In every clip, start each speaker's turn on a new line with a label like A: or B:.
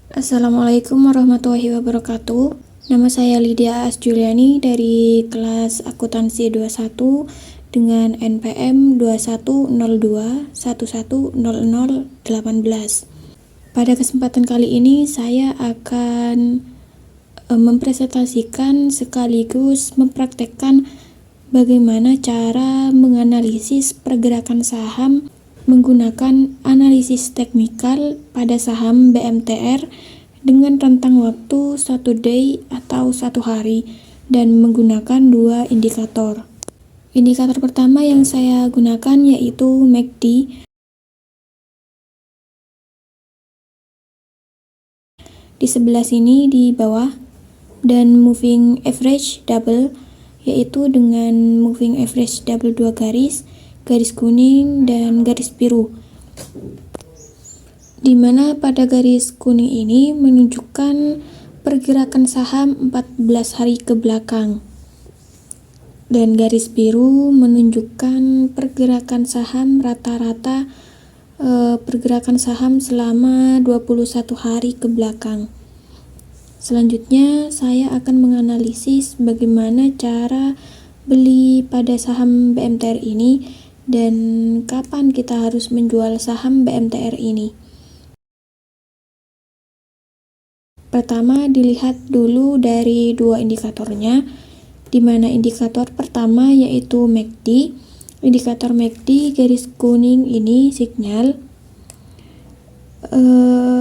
A: Assalamualaikum warahmatullahi wabarakatuh. Nama saya Lydia Asjuliani dari kelas Akuntansi 21 dengan NPM 2102110018. Pada kesempatan kali ini saya akan mempresentasikan sekaligus mempraktekkan bagaimana cara menganalisis pergerakan saham menggunakan analisis teknikal pada saham BMTR dengan rentang waktu 1 day atau 1 hari dan menggunakan 2 indikator. Indikator pertama yang saya gunakan yaitu MACD. Di sebelah sini di bawah, dan moving average double, yaitu dengan moving average double 2 garis kuning dan garis biru, di mana pada garis kuning ini menunjukkan pergerakan saham 14 hari ke belakang dan garis biru menunjukkan pergerakan saham rata-rata pergerakan saham selama 21 hari ke belakang. Selanjutnya saya akan menganalisis bagaimana cara beli pada saham BMTR ini dan kapan kita harus menjual saham BMTR ini. Pertama, dilihat dulu dari 2 indikatornya, di mana indikator pertama yaitu MACD. Indikator MACD garis kuning ini sinyal,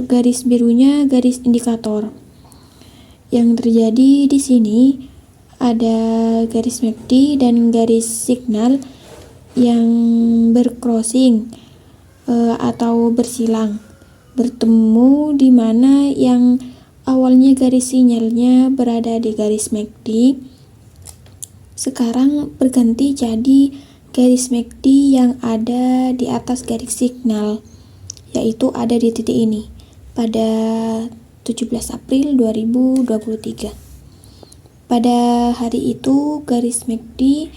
A: garis birunya garis indikator. Yang terjadi di sini ada garis MACD dan garis signal yang bercrossing atau bersilang, bertemu, di mana yang awalnya garis sinyalnya berada di garis MACD sekarang berganti jadi garis MACD yang ada di atas garis signal, yaitu ada di titik ini pada 17 April 2023. Pada hari itu garis MACD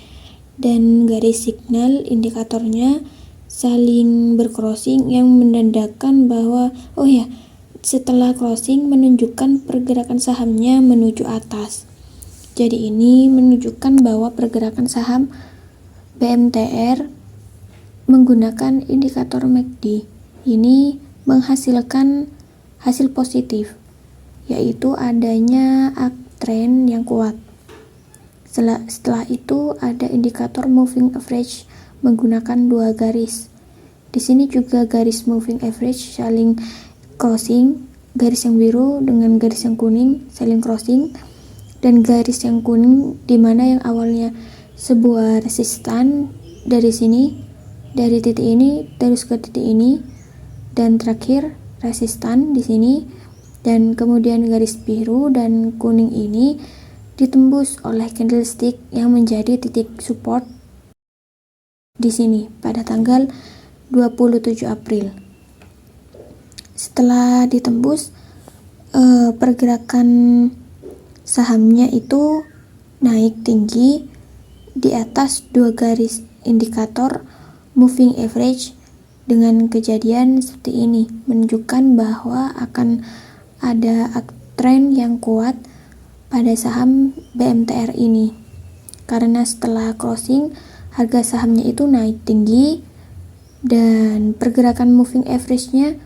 A: dan garis signal indikatornya saling bercrossing yang menandakan bahwa setelah crossing menunjukkan pergerakan sahamnya menuju atas. Jadi ini menunjukkan bahwa pergerakan saham BMTR menggunakan indikator MACD ini menghasilkan hasil positif, yaitu adanya uptrend yang kuat. Setelah itu ada indikator moving average menggunakan 2 garis. Di sini juga garis moving average saling crossing, garis yang biru dengan garis yang kuning saling crossing, dan garis yang kuning di mana yang awalnya sebuah resistan dari sini, dari titik ini terus ke titik ini, dan terakhir resistan di sini, dan kemudian garis biru dan kuning ini ditembus oleh candlestick yang menjadi titik support di sini pada tanggal 27 April. Setelah ditembus, pergerakan sahamnya itu naik tinggi di atas 2 garis indikator moving average dengan kejadian seperti ini, menunjukkan bahwa akan ada uptrend yang kuat pada saham BMTR ini, karena setelah closing harga sahamnya itu naik tinggi dan pergerakan moving average-nya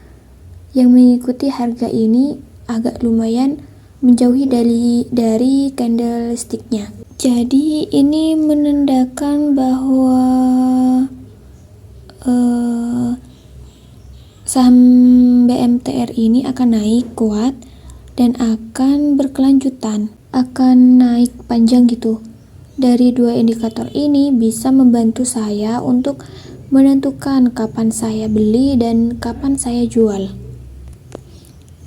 A: yang mengikuti harga ini agak lumayan menjauhi dari candlestick-nya. Jadi ini menandakan bahwa saham BMTR ini akan naik kuat dan akan berkelanjutan, akan naik panjang gitu. Dari 2 indikator ini bisa membantu saya untuk menentukan kapan saya beli dan kapan saya jual.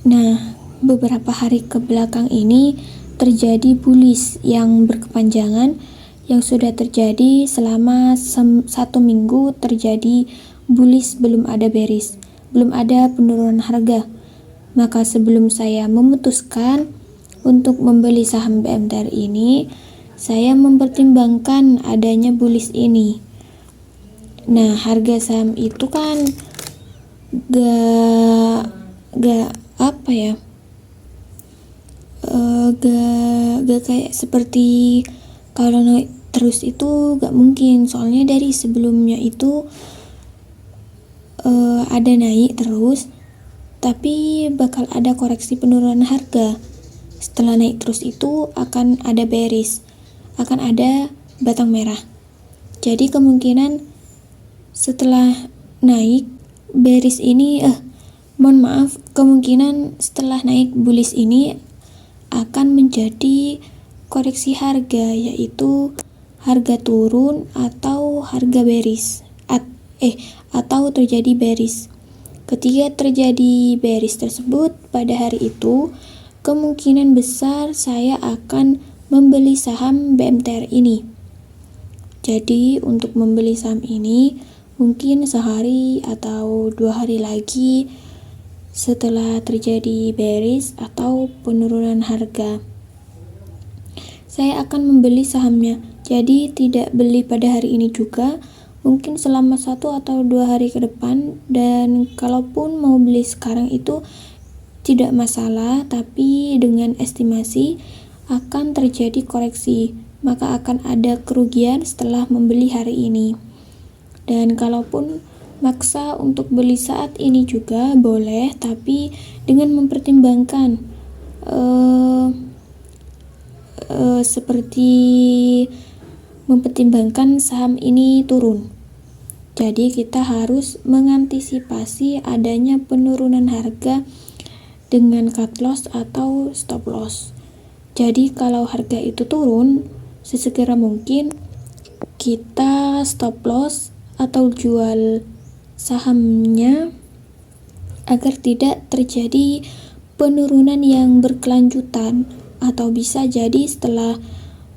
A: Nah, beberapa hari ke belakang ini terjadi bullish yang berkepanjangan yang sudah terjadi selama 1 minggu. Terjadi bullish, belum ada bearish, belum ada penurunan harga. Maka sebelum saya memutuskan untuk membeli saham BMTR ini, saya mempertimbangkan adanya bullish ini. Nah, harga saham itu kan gak gak kayak seperti kalau naik terus itu gak mungkin, soalnya dari sebelumnya itu ada naik terus, tapi bakal ada koreksi penurunan harga. Setelah naik terus itu akan ada bearish, akan ada batang merah. Jadi kemungkinan setelah naik bearish ini kemungkinan setelah naik bullish ini akan menjadi koreksi harga, yaitu harga turun atau harga bearish atau terjadi bearish. Ketika terjadi bearish tersebut pada hari itu, kemungkinan besar saya akan membeli saham BMTR ini. Jadi untuk membeli saham ini mungkin sehari atau 2 hari lagi setelah terjadi bearish atau penurunan harga, saya akan membeli sahamnya. Jadi tidak beli pada hari ini juga, mungkin selama 1 atau 2 hari ke depan. Dan kalaupun mau beli sekarang itu tidak masalah, tapi dengan estimasi akan terjadi koreksi, maka akan ada kerugian setelah membeli hari ini. Dan kalaupun maksa untuk beli saat ini juga boleh, tapi dengan mempertimbangkan seperti mempertimbangkan saham ini turun. Jadi kita harus mengantisipasi adanya penurunan harga dengan cut loss atau stop loss. Jadi kalau harga itu turun, sesegera mungkin kita stop loss atau jual sahamnya agar tidak terjadi penurunan yang berkelanjutan, atau bisa jadi setelah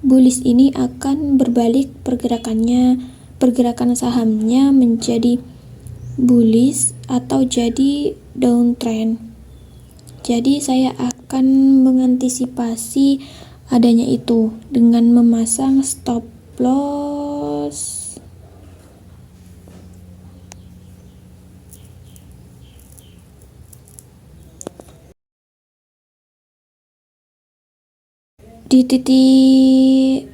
A: bullish ini akan berbalik pergerakan sahamnya menjadi bullish atau jadi downtrend. Jadi saya akan mengantisipasi adanya itu dengan memasang stop loss di titik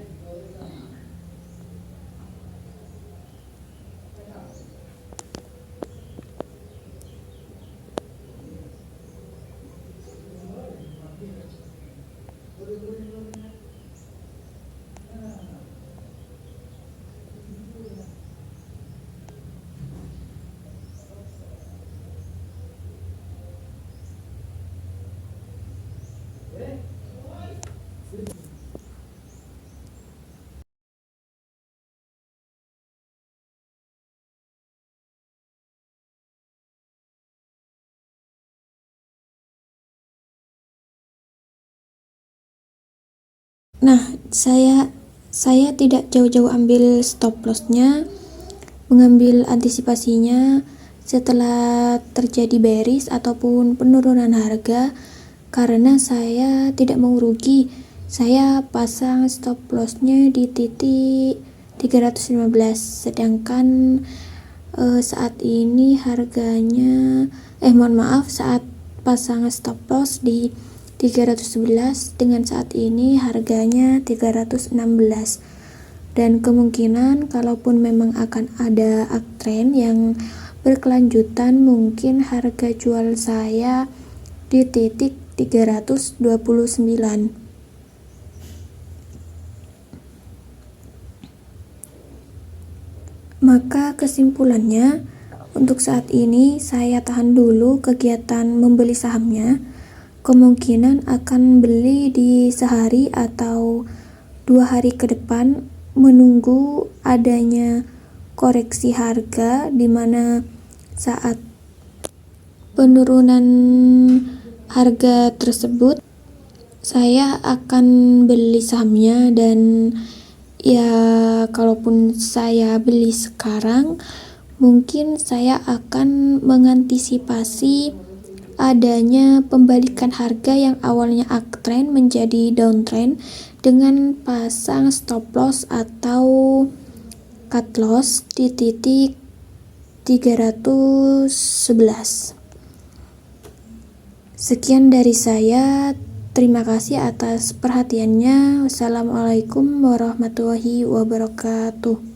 A: Nah, saya tidak jauh-jauh ambil stop lossnya, mengambil antisipasinya setelah terjadi bearish ataupun penurunan harga, karena saya tidak mau rugi. Saya pasang stop lossnya di titik 315, sedangkan saat ini harganya saat pasang stop loss di 311, dengan saat ini harganya 316. Dan kemungkinan kalaupun memang akan ada uptrend yang berkelanjutan, mungkin harga jual saya di titik 329. Maka kesimpulannya, untuk saat ini saya tahan dulu kegiatan membeli sahamnya. Kemungkinan akan beli di sehari atau 2 hari ke depan, menunggu adanya koreksi harga, di mana saat penurunan harga tersebut saya akan beli sahamnya. Dan ya, kalaupun saya beli sekarang, mungkin saya akan mengantisipasi adanya pembalikan harga yang awalnya uptrend menjadi downtrend dengan pasang stop loss atau cut loss di titik 311. Sekian dari saya. Terima kasih atas perhatiannya. Wassalamualaikum warahmatullahi wabarakatuh.